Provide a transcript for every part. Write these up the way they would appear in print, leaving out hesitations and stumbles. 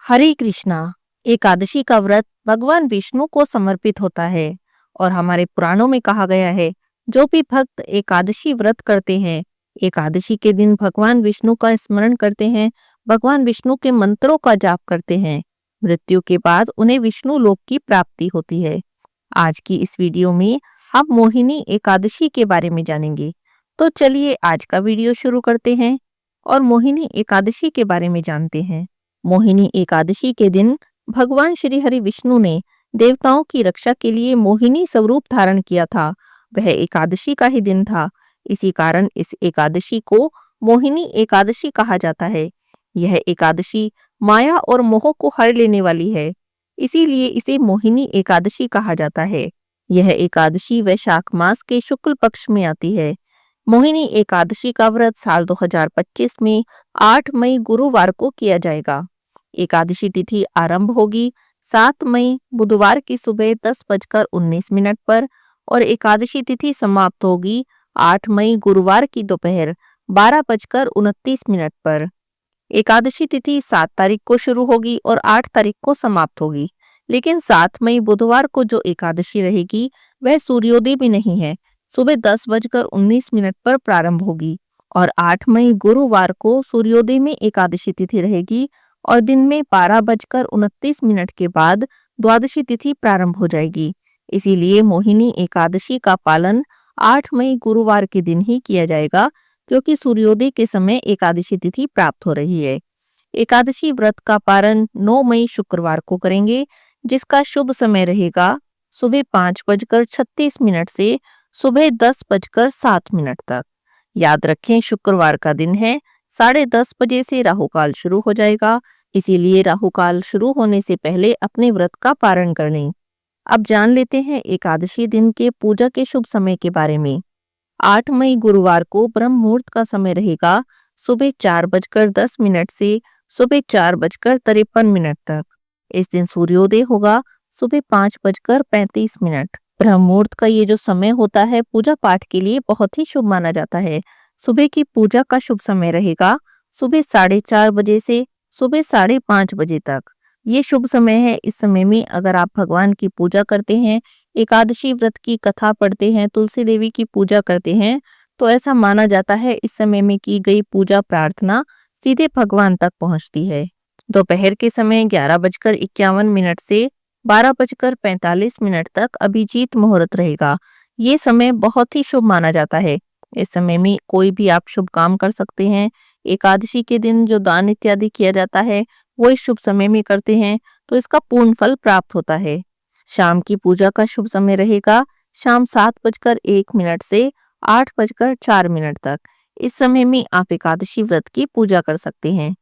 हरे कृष्णा। एकादशी का व्रत भगवान विष्णु को समर्पित होता है और हमारे पुराणों में कहा गया है, जो भी भक्त एकादशी व्रत करते हैं, एकादशी के दिन भगवान विष्णु का स्मरण करते हैं, भगवान विष्णु के मंत्रों का जाप करते हैं, मृत्यु के बाद उन्हें विष्णु लोक की प्राप्ति होती है। आज की इस वीडियो में हम मोहिनी एकादशी के बारे में जानेंगे। तो चलिए आज का वीडियो शुरू करते हैं और मोहिनी एकादशी के बारे में जानते हैं। मोहिनी एकादशी के दिन भगवान श्री हरि विष्णु ने देवताओं की रक्षा के लिए मोहिनी स्वरूप धारण किया था। वह एकादशी का ही दिन था। इसी कारण इस एकादशी को मोहिनी एकादशी कहा जाता है। यह एकादशी माया और मोह को हर लेने वाली है, इसीलिए इसे मोहिनी एकादशी कहा जाता है। यह एकादशी वैशाख मास के शुक्ल पक्ष में आती है। मोहिनी एकादशी का व्रत साल 2025 में 8 मई गुरुवार को किया जाएगा। एकादशी तिथि आरंभ होगी 7 मई बुधवार की सुबह 10:19 पर और एकादशी तिथि समाप्त होगी 8 मई गुरुवार की दोपहर 12:29 पर। एकादशी तिथि 7 तारीख को शुरू होगी और 8 तारीख को समाप्त होगी, लेकिन 7 मई बुधवार को जो एकादशी रहेगी वह सूर्योदय भी नहीं है, सुबह 10:19 पर प्रारंभ होगी और 8 मई गुरुवार को सूर्योदय में एकादशी तिथि रहेगी और दिन में 12:29 के बाद द्वादशी तिथि प्रारंभ हो जाएगी। इसीलिए मोहिनी एकादशी का पालन 8 मई गुरुवार के दिन ही किया जाएगा, क्योंकि सूर्योदय के समय एकादशी तिथि प्राप्त हो रही है। एकादशी व्रत का पारण 9 मई शुक्रवार को करेंगे, जिसका शुभ समय रहेगा सुबह 5:36 से सुबह 10:07 तक। याद रखें, शुक्रवार का दिन है, 10:30 बजे से राहुकाल शुरू हो जाएगा, इसीलिए राहुकाल शुरू होने से पहले अपने व्रत का पारण कर लें। अब जान लेते हैं एकादशी दिन के पूजा के शुभ समय के बारे में। 8 मई गुरुवार को ब्रह्म मुहूर्त का समय रहेगा सुबह 4:10 से सुबह 4:53 तक। इस दिन सूर्योदय होगा सुबह 5:35। ब्रह्म मुहूर्त का ये जो समय होता है पूजा पाठ के लिए बहुत ही शुभ माना जाता है। सुबह की पूजा का शुभ समय रहेगा सुबह 4:30 बजे से सुबह 5:30 बजे तक। ये शुभ समय है। इस समय में अगर आप भगवान की पूजा करते हैं, एकादशी व्रत की कथा पढ़ते हैं, तुलसी देवी की पूजा करते हैं, तो ऐसा माना जाता है इस समय में की गई पूजा प्रार्थना सीधे भगवान तक पहुंचती है। दोपहर के समय 11:51 से 12:45 तक अभिजीत मुहूर्त रहेगा। ये समय बहुत ही शुभ माना जाता है। इस समय में कोई भी आप शुभ काम कर सकते हैं। एकादशी के दिन जो दान इत्यादि किया जाता है वो इस शुभ समय में करते हैं तो इसका पूर्ण फल प्राप्त होता है। शाम की पूजा का शुभ समय रहेगा शाम 7:01 से 8:04 तक। इस समय में आप एकादशी व्रत की पूजा कर सकते हैं।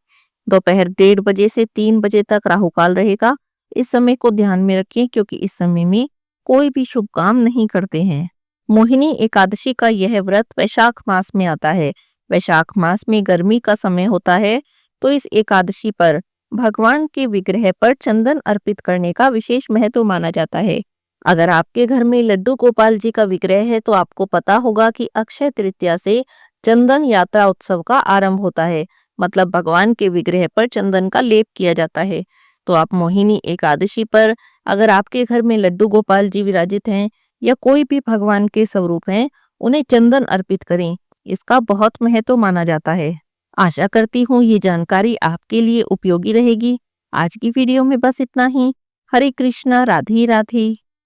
दोपहर 1:30 बजे से 3 बजे तक राहुकाल रहेगा। इस समय को ध्यान में रखें, क्योंकि इस समय में कोई भी शुभ काम नहीं करते हैं। मोहिनी एकादशी का यह व्रत वैशाख मास में आता है। वैशाख मास में गर्मी का समय होता है, तो इस एकादशी पर भगवान के विग्रह पर चंदन अर्पित करने का विशेष महत्व माना जाता है। अगर आपके घर में लड्डू गोपाल जी का विग्रह है तो आपको पता होगा कि अक्षय तृतीया से चंदन यात्रा उत्सव का आरंभ होता है, मतलब भगवान के विग्रह पर चंदन का लेप किया जाता है। तो आप मोहिनी एकादशी पर अगर आपके घर में लड्डू गोपाल जी विराजित हैं या कोई भी भगवान के स्वरूप हैं, उन्हें चंदन अर्पित करें। इसका बहुत महत्व माना जाता है। आशा करती हूँ ये जानकारी आपके लिए उपयोगी रहेगी। आज की वीडियो में बस इतना ही। हरे कृष्णा, राधे राधे।